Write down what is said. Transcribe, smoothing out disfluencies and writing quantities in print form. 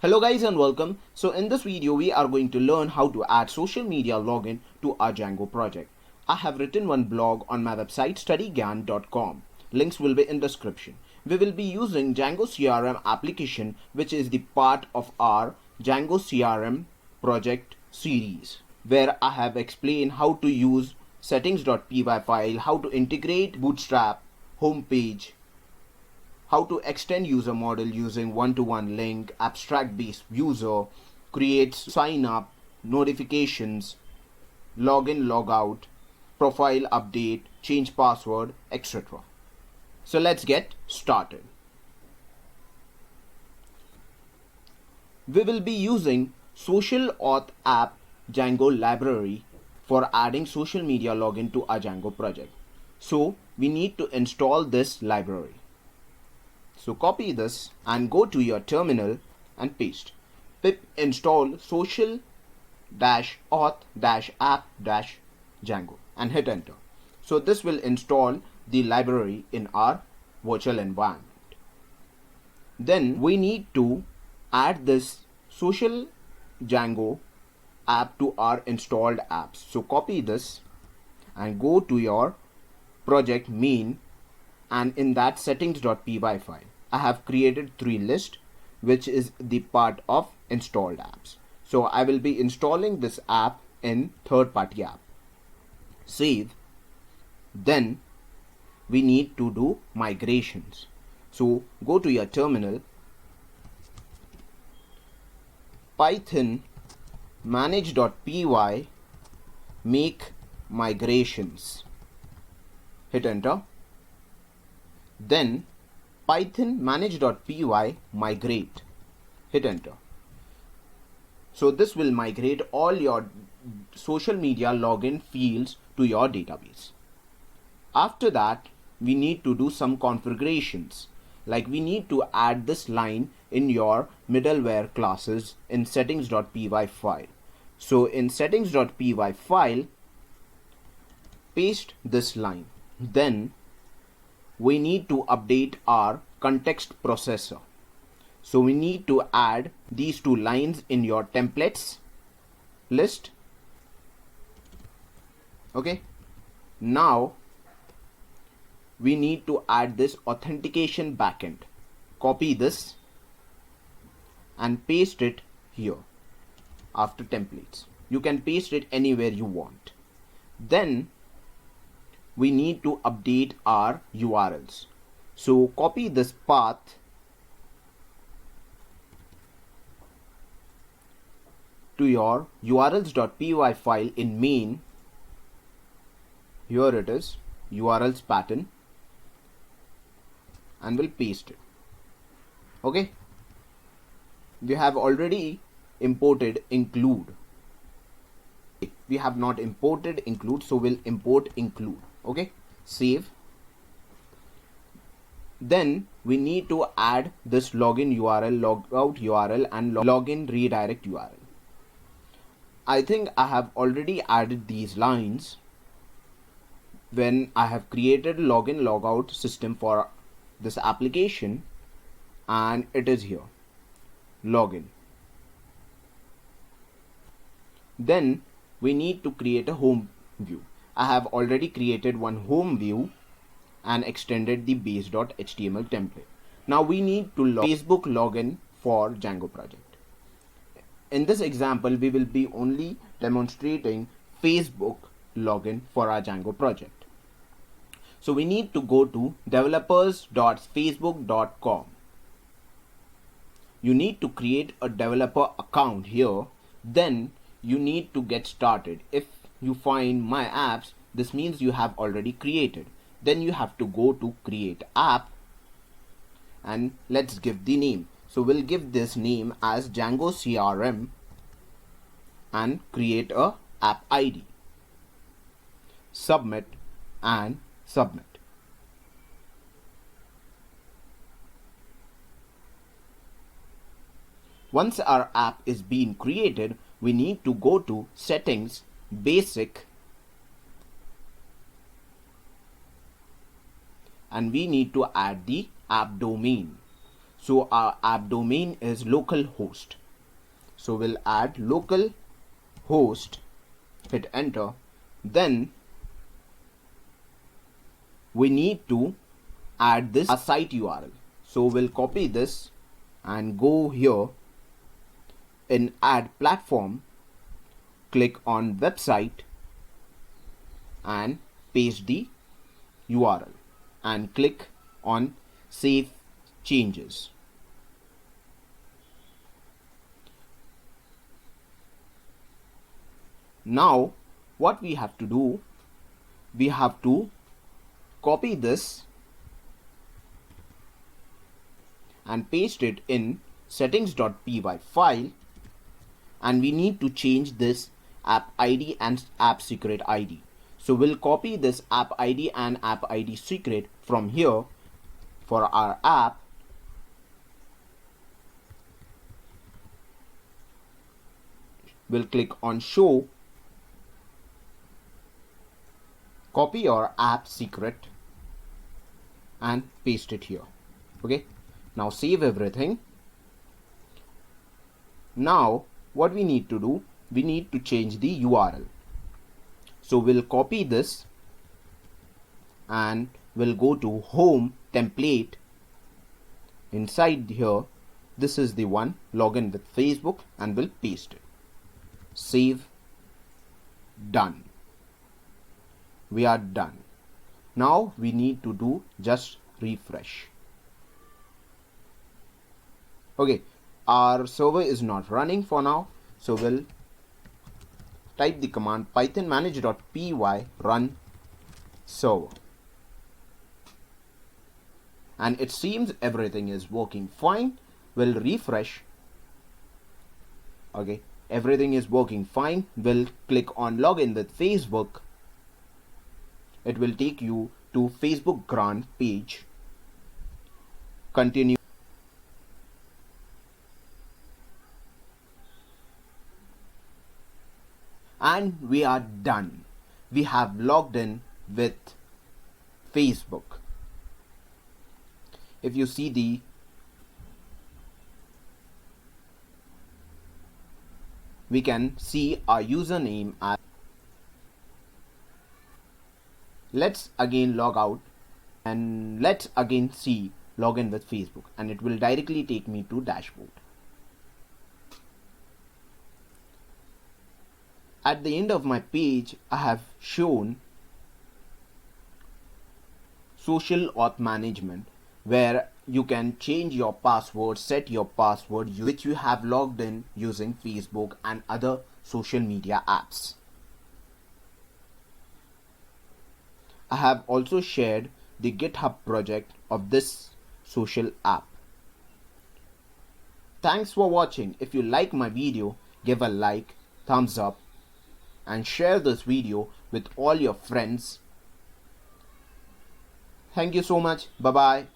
Hello guys and welcome. So in this video we are going to learn how to add social media login to our Django project. I have written one blog on my website studygyan.com. Links will be in description. We will be using Django CRM application, which is the part of our Django CRM project series, where I have explained how to use settings.py file, how to integrate Bootstrap, homepage, how to extend user model using one-to-one link, abstract based user, create sign up, notifications, login, logout, profile update, change password, etc. So let's get started. We will be using social-auth-app-django library for adding social media login to our Django project. So we need to install this library. So copy this and go to your terminal and paste pip install social-auth-app-django and hit enter. So this will install the library in our virtual environment. Then we need to add this social Django app to our installed apps. So copy this and go to your project main, and in that settings.py file I have created 3 lists, which is the part of installed apps. So I will be installing this app in third-party app. Save. Then we need to do migrations. So go to your terminal, python manage.py make migrations, hit enter. Then python manage.py migrate, hit enter. So this will migrate all your social media login fields to your database. After that, we need to do some configurations, like we need to add this line in your middleware classes in settings.py file. So in settings.py file, paste this line. Then we need to update our context processor. So we need to add these 2 lines in your templates list. Okay. Now we need to add this authentication backend. Copy this and paste it here after templates. You can paste it anywhere you want. Then we need to update our URLs. So copy this path to your urls.py file in main. Here it is, URLs pattern, and we'll paste it. Okay. We have already imported include. We have not imported include, so we'll import include. Okay, save. Then we need to add this login URL, logout URL, and login redirect URL. I think I have already added these lines when I have created login logout system for this application, and it is here, login. Then we need to create a home view. I have already created one home view and extended the base.html template. Now we need to Facebook login for Django project. In this example, we will be only demonstrating Facebook login for our Django project. So we need to go to developers.facebook.com. You need to create a developer account here. Then you need to get started. If you find my apps, this means you have already created. Then you have to go to create app and let's give the name. So we'll give this name as Django CRM and create a app ID. Submit and submit. Once our app is being created, we need to go to settings, basic, and we need to add the app domain. So our app domain is localhost. So we'll add localhost, hit enter. Then we need to add this site URL. So we'll copy this and go here in add platform, click on website and paste the URL and click on save changes. Now what we have to do, we have to copy this and paste it in settings.py file, and we need to change this app ID and app secret ID. So we'll copy this app ID and app ID secret from here for our app. We'll click on show, copy your app secret and paste it here. Okay, now save everything. Now what we need to do, we need to change the URL. So we'll copy this and we'll go to home template. Inside here, this is the one, login with Facebook, and we'll paste it. Save, done. We are done. Now we need to do just refresh. Okay, our server is not running for now, so we'll type the command python manage.py run server, and it seems everything is working fine. We'll refresh. Okay, everything is working fine. We'll click on login with Facebook. It will take you to Facebook grant page. Continue. And we are done. We have logged in with Facebook. If you see we can see our username as. Let's again log out and let's again see login with Facebook, and it will directly take me to dashboard. At the end of my page, I have shown social auth management, where you can change your password, set your password, which you have logged in using Facebook and other social media apps. I have also shared the GitHub project of this social app. Thanks for watching. If you like my video, give a like, thumbs up, and share this video with all your friends. Thank you so much. Bye bye.